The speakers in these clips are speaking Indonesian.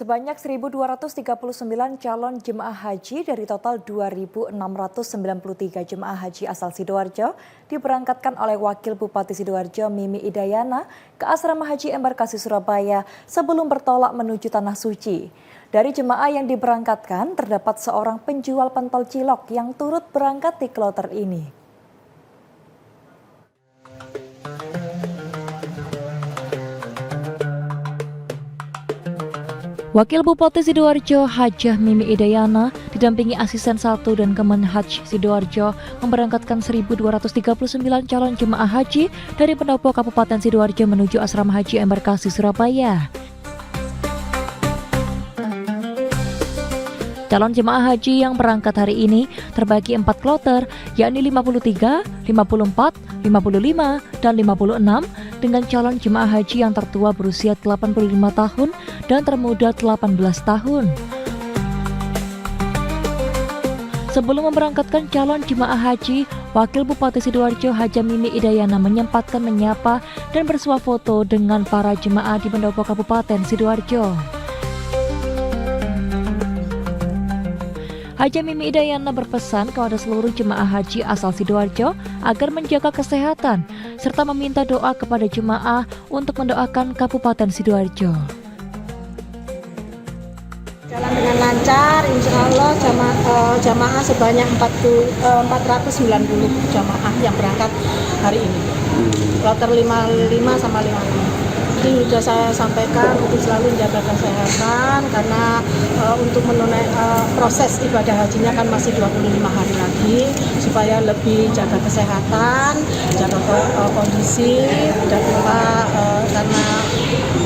Sebanyak 1.239 calon jemaah haji dari total 2.693 jemaah haji asal Sidoarjo diberangkatkan oleh Wakil Bupati Sidoarjo Mimi Idayana ke Asrama Haji Embarkasi Surabaya sebelum bertolak menuju Tanah Suci. Dari jemaah yang diberangkatkan terdapat seorang penjual pentol cilok yang turut berangkat di kloter ini. Wakil Bupati Sidoarjo Hajah Mimi Idayana didampingi asisten 1 dan Kemenhaj Sidoarjo memberangkatkan 1.239 calon jemaah haji dari pendopo Kabupaten Sidoarjo menuju Asrama Haji Embarkasi Surabaya. Calon jemaah haji yang berangkat hari ini terbagi 4 kloter, yakni 53, 54, 55, dan 56 dengan calon jemaah haji yang tertua berusia 85 tahun dan termuda 18 tahun. Sebelum memberangkatkan calon jemaah haji, Wakil Bupati Sidoarjo Hajah Mimi Idayana menyempatkan menyapa dan bersuah foto dengan para jemaah di pendopo Kabupaten Sidoarjo. Hajah Mimi Idayana berpesan kepada seluruh jemaah haji asal Sidoarjo agar menjaga kesehatan serta meminta doa kepada jemaah untuk mendoakan Kabupaten Sidoarjo. Jalan dengan lancar, insya Allah jamaah sebanyak 490 jamaah yang berangkat hari ini. Kloter 55 sama 55. Jadi sudah saya sampaikan untuk selalu menjaga kesehatan karena untuk proses ibadah hajinya kan masih 25 hari lagi supaya lebih jaga kesehatan, jaga kondisi, tidak lupa karena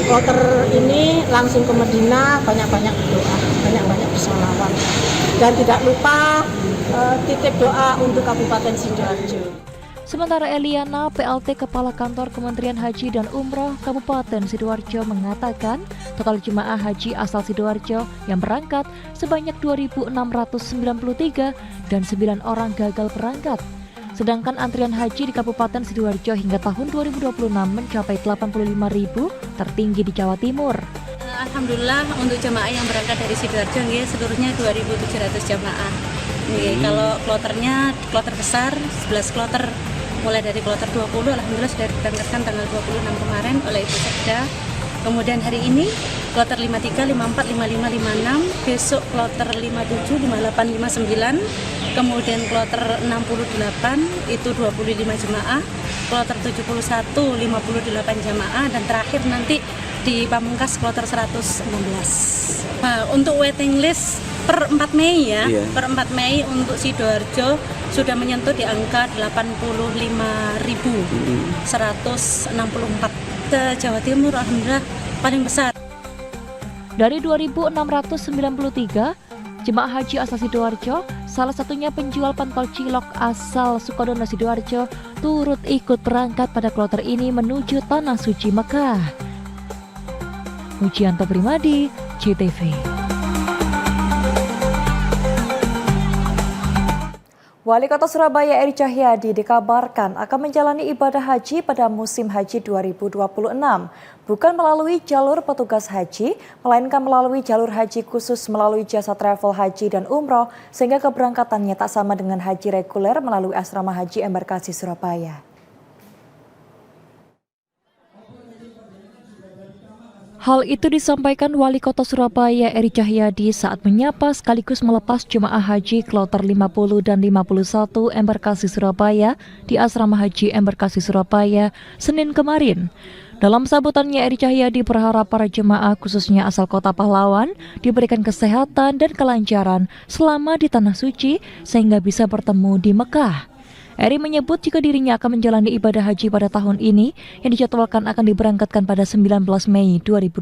kloter ini langsung ke Medina banyak-banyak berdoa, banyak-banyak bersolawat dan tidak lupa titip doa untuk Kabupaten Sidoarjo. Sementara Eliana, PLT Kepala Kantor Kementerian Haji dan Umroh Kabupaten Sidoarjo mengatakan total jemaah haji asal Sidoarjo yang berangkat sebanyak 2.693 dan 9 orang gagal berangkat. Sedangkan antrian haji di Kabupaten Sidoarjo hingga tahun 2026 mencapai 85.000, tertinggi di Jawa Timur. Alhamdulillah untuk jemaah yang berangkat dari Sidoarjo seluruhnya 2.700 jemaah. Kalau kloternya kloter besar 11 kloter. Mulai dari kloter 20, alhamdulillah sudah diberangkatkan tanggal 26 kemarin oleh Ibu Sekda. Kemudian hari ini kloter 53, 54, 55, 56, besok kloter 57, 58, 59, kemudian kloter 68 itu 25 jemaah, kloter 71 58 jemaah, dan terakhir nanti di Pamungkas kloter 116. Nah, untuk waiting list per 4 Mei per 4 Mei untuk Sidoarjo sudah menyentuh di angka 85.164. Jawa Timur alhamdulillah paling besar. Dari 2.693 jemaah haji asal Sidoarjo, salah satunya penjual pentol cilok asal Sukodono Sidoarjo turut ikut berangkat pada kloter ini menuju Tanah Suci Mekah. Mujianto Primadi, JTV. Wali Kota Surabaya Eri Cahyadi dikabarkan akan menjalani ibadah haji pada musim haji 2026. Bukan melalui jalur petugas haji, melainkan melalui jalur haji khusus melalui jasa travel haji dan umroh, sehingga keberangkatannya tak sama dengan haji reguler melalui Asrama Haji Embarkasi Surabaya. Hal itu disampaikan Wali Kota Surabaya Eri Cahyadi saat menyapa sekaligus melepas jemaah haji kloter 50 dan 51 Embarkasi Surabaya di Asrama Haji Embarkasi Surabaya Senin kemarin. Dalam sambutannya, Eri Cahyadi berharap para jemaah khususnya asal Kota Pahlawan diberikan kesehatan dan kelancaran selama di Tanah Suci sehingga bisa bertemu di Mekah. Eri menyebut jika dirinya akan menjalani ibadah haji pada tahun ini yang dijadwalkan akan diberangkatkan pada 19 Mei 2026.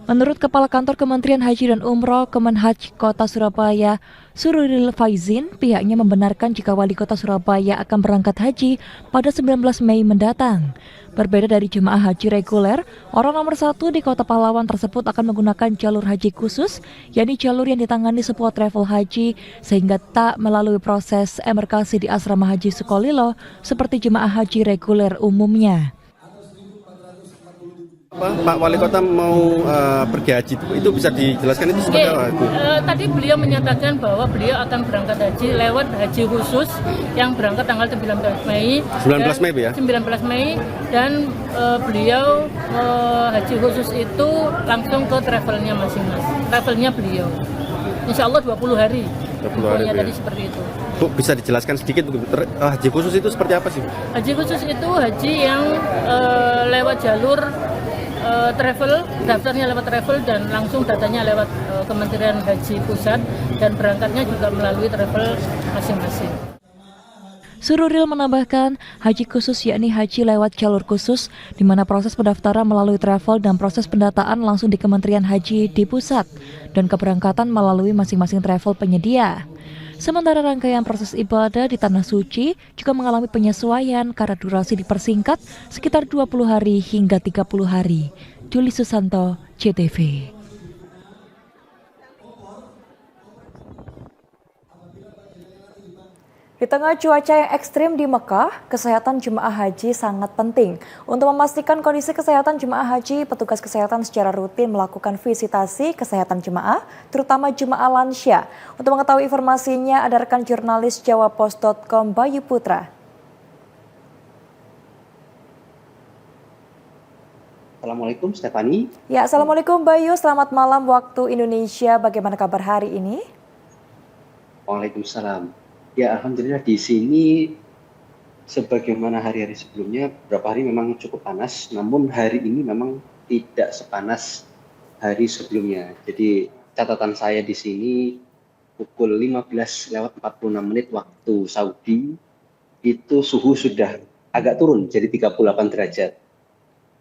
Menurut Kepala Kantor Kementerian Haji dan Umroh Kemenhaj Kota Surabaya, Sururil Faizin, pihaknya membenarkan jika Wali Kota Surabaya akan berangkat haji pada 19 Mei mendatang. Berbeda dari jemaah haji reguler, orang nomor 1 di Kota Pahlawan tersebut akan menggunakan jalur haji khusus, yakni jalur yang ditangani sebuah travel haji, sehingga tak melalui proses embarkasi di Asrama Haji Sukolilo seperti jemaah haji reguler umumnya. Pak Wali Kota mau pergi haji, itu bisa dijelaskan itu seperti apa? Tadi beliau menyatakan bahwa beliau akan berangkat haji lewat haji khusus yang berangkat tanggal 19 Mei. 19 Mei ya? 19 Mei dan beliau haji khusus itu langsung ke travelnya masing-masing. Travelnya beliau. Insya Allah 20 hari. 20 hari ya. ya. Tadi seperti itu. Bu, bisa dijelaskan sedikit haji khusus itu seperti apa sih? Haji khusus itu haji yang lewat jalur travel, daftarnya lewat travel dan langsung datanya lewat Kementerian Haji Pusat dan berangkatnya juga melalui travel masing-masing. Sururil menambahkan, haji khusus yakni haji lewat jalur khusus, di mana proses pendaftaran melalui travel dan proses pendataan langsung di Kementerian Haji di pusat, dan keberangkatan melalui masing-masing travel penyedia. Sementara rangkaian proses ibadah di Tanah Suci juga mengalami penyesuaian karena durasi dipersingkat sekitar 20 hari hingga 30 hari. Juli Susanto, CTV. Di tengah cuaca yang ekstrim di Mekah, kesehatan jemaah haji sangat penting. Untuk memastikan kondisi kesehatan jemaah haji, petugas kesehatan secara rutin melakukan visitasi kesehatan jemaah, terutama jemaah lansia. Untuk mengetahui informasinya, ada rekan jurnalis jawapos.com Bayu Putra. Assalamualaikum Stefani. Ya, Assalamualaikum Bayu, selamat malam waktu Indonesia. Bagaimana kabar hari ini? Waalaikumsalam. Ya, alhamdulillah di sini sebagaimana hari-hari sebelumnya, beberapa hari memang cukup panas, namun hari ini memang tidak sepanas hari sebelumnya. Jadi catatan saya di sini pukul 15:46 waktu Saudi, itu suhu sudah agak turun jadi 38 derajat.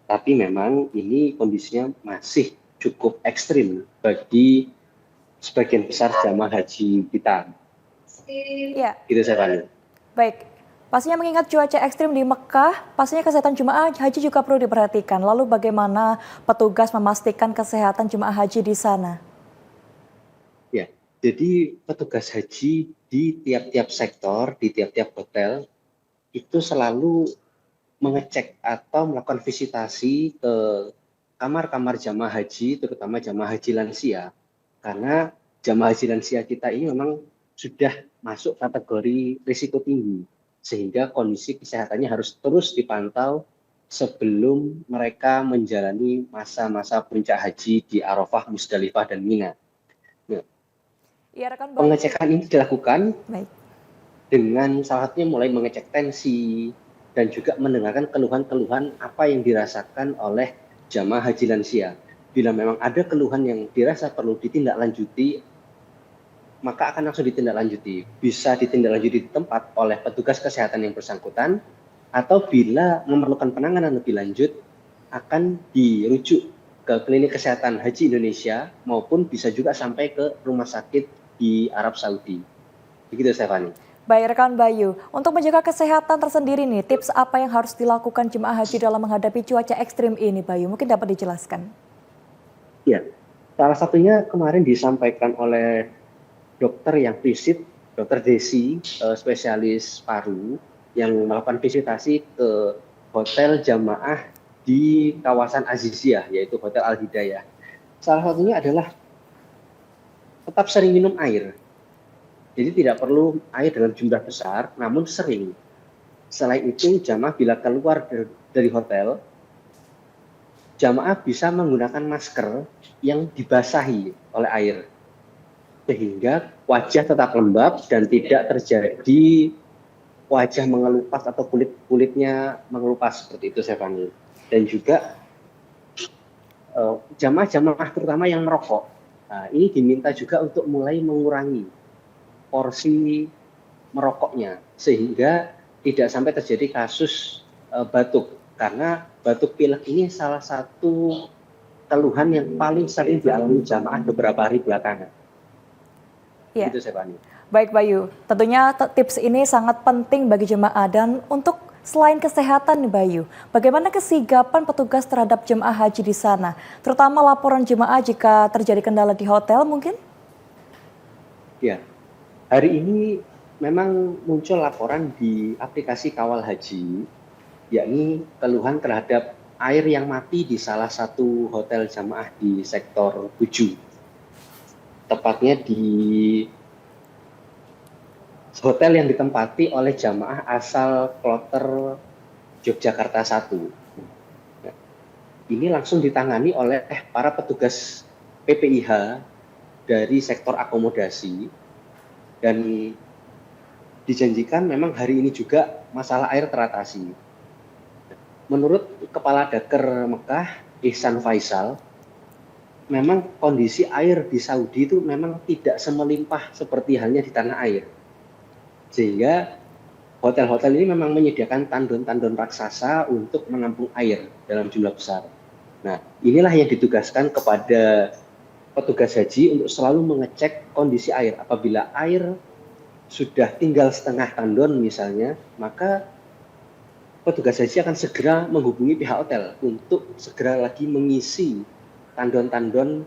Tapi memang ini kondisinya masih cukup ekstrim bagi sebagian besar jamaah haji kita. Ya. Gitu saya Fani. Baik, pastinya mengingat cuaca ekstrim di Mekah, pastinya kesehatan jemaah haji juga perlu diperhatikan. Lalu bagaimana petugas memastikan kesehatan jemaah haji di sana? Ya, jadi petugas haji di tiap-tiap sektor, di tiap-tiap hotel, itu selalu mengecek atau melakukan visitasi ke kamar-kamar jamaah haji, terutama jamaah haji lansia. Karena jamaah haji lansia kita ini memang sudah masuk kategori risiko tinggi, sehingga kondisi kesehatannya harus terus dipantau sebelum mereka menjalani masa-masa puncak haji di Arafah, Musdalifah, dan Mina. Nah, ya, pengecekan ini dilakukan Baik. dengan salah satunya mulai mengecek tensi dan juga mendengarkan keluhan-keluhan apa yang dirasakan oleh jamaah haji lansia. Bila memang ada keluhan yang dirasa perlu ditindaklanjuti, maka akan langsung ditindaklanjuti. Bisa ditindaklanjuti di tempat oleh petugas kesehatan yang bersangkutan, atau bila memerlukan penanganan lebih lanjut, akan dirujuk ke klinik kesehatan haji Indonesia, maupun bisa juga sampai ke rumah sakit di Arab Saudi. Begitu, Stefani. Baik, rekan Bayu. Untuk menjaga kesehatan tersendiri nih, tips apa yang harus dilakukan jemaah haji dalam menghadapi cuaca ekstrim ini, Bayu? Mungkin dapat dijelaskan. Ya, salah satunya kemarin disampaikan oleh dokter yang visit, Dr. Desi, spesialis paru, yang melakukan visitasi ke hotel jamaah di kawasan Aziziyah, yaitu Hotel Al Hidayah. Salah satunya adalah tetap sering minum air. Jadi tidak perlu air dalam jumlah besar, namun sering. Selain itu, jamaah bila keluar dari hotel, jamaah bisa menggunakan masker yang dibasahi oleh air, sehingga wajah tetap lembab dan tidak terjadi wajah mengelupas atau kulitnya mengelupas, seperti itu, Stefani. Dan juga jamaah-jamaah terutama yang merokok, ini diminta juga untuk mulai mengurangi porsi merokoknya, sehingga tidak sampai terjadi kasus batuk, karena batuk pilek ini salah satu keluhan yang paling sering dialami jamaah beberapa hari belakangan. Ya. Itu, Stefani. Baik Bayu, tentunya tips ini sangat penting bagi jemaah. Dan untuk selain kesehatan nih Bayu, bagaimana kesigapan petugas terhadap jemaah haji di sana? Terutama laporan jemaah jika terjadi kendala di hotel mungkin? Ya, hari ini memang muncul laporan di aplikasi Kawal Haji, yakni keluhan terhadap air yang mati di salah satu hotel jamaah di sektor 7. Tepatnya di hotel yang ditempati oleh jamaah asal kloter Yogyakarta 1. Nah, ini langsung ditangani oleh para petugas PPIH dari sektor akomodasi, dan dijanjikan memang hari ini juga masalah air teratasi. Menurut Kepala Daker Mekah, Ihsan Faisal, memang kondisi air di Saudi itu memang tidak semelimpah seperti halnya di tanah air. Sehingga hotel-hotel ini memang menyediakan tandon-tandon raksasa untuk menampung air dalam jumlah besar. Nah, inilah yang ditugaskan kepada petugas haji untuk selalu mengecek kondisi air. Apabila air sudah tinggal setengah tandon misalnya, maka petugas haji akan segera menghubungi pihak hotel untuk segera lagi mengisi tandon-tandon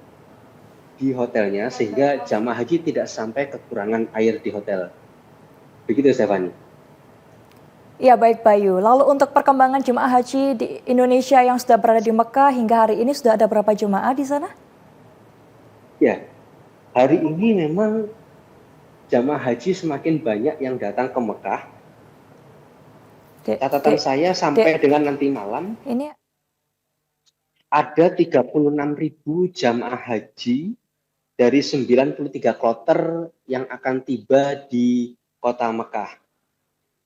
di hotelnya sehingga jamaah haji tidak sampai kekurangan air di hotel. Begitu, Stephanie. Ya, baik Bayu. Lalu untuk perkembangan jemaah haji di Indonesia yang sudah berada di Mekah hingga hari ini sudah ada berapa jemaah di sana? Ya, hari ini memang jamaah haji semakin banyak yang datang ke Mekah. Catatan saya sampai dengan nanti malam ini ada 36.000 jamaah haji dari 93 kloter yang akan tiba di kota Mekah.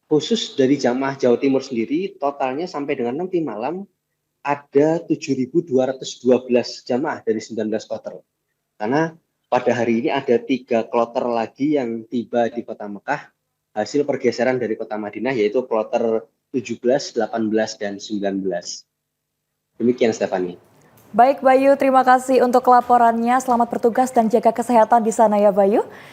Khusus dari jamaah Jawa Timur sendiri, totalnya sampai dengan nanti malam ada 7.212 jamaah dari 19 kloter. Karena pada hari ini ada 3 kloter lagi yang tiba di kota Mekah, hasil pergeseran dari kota Madinah, yaitu kloter 17, 18, dan 19. Demikian, Stephanie. Baik Bayu, terima kasih untuk laporannya. Selamat bertugas dan jaga kesehatan di sana ya Bayu.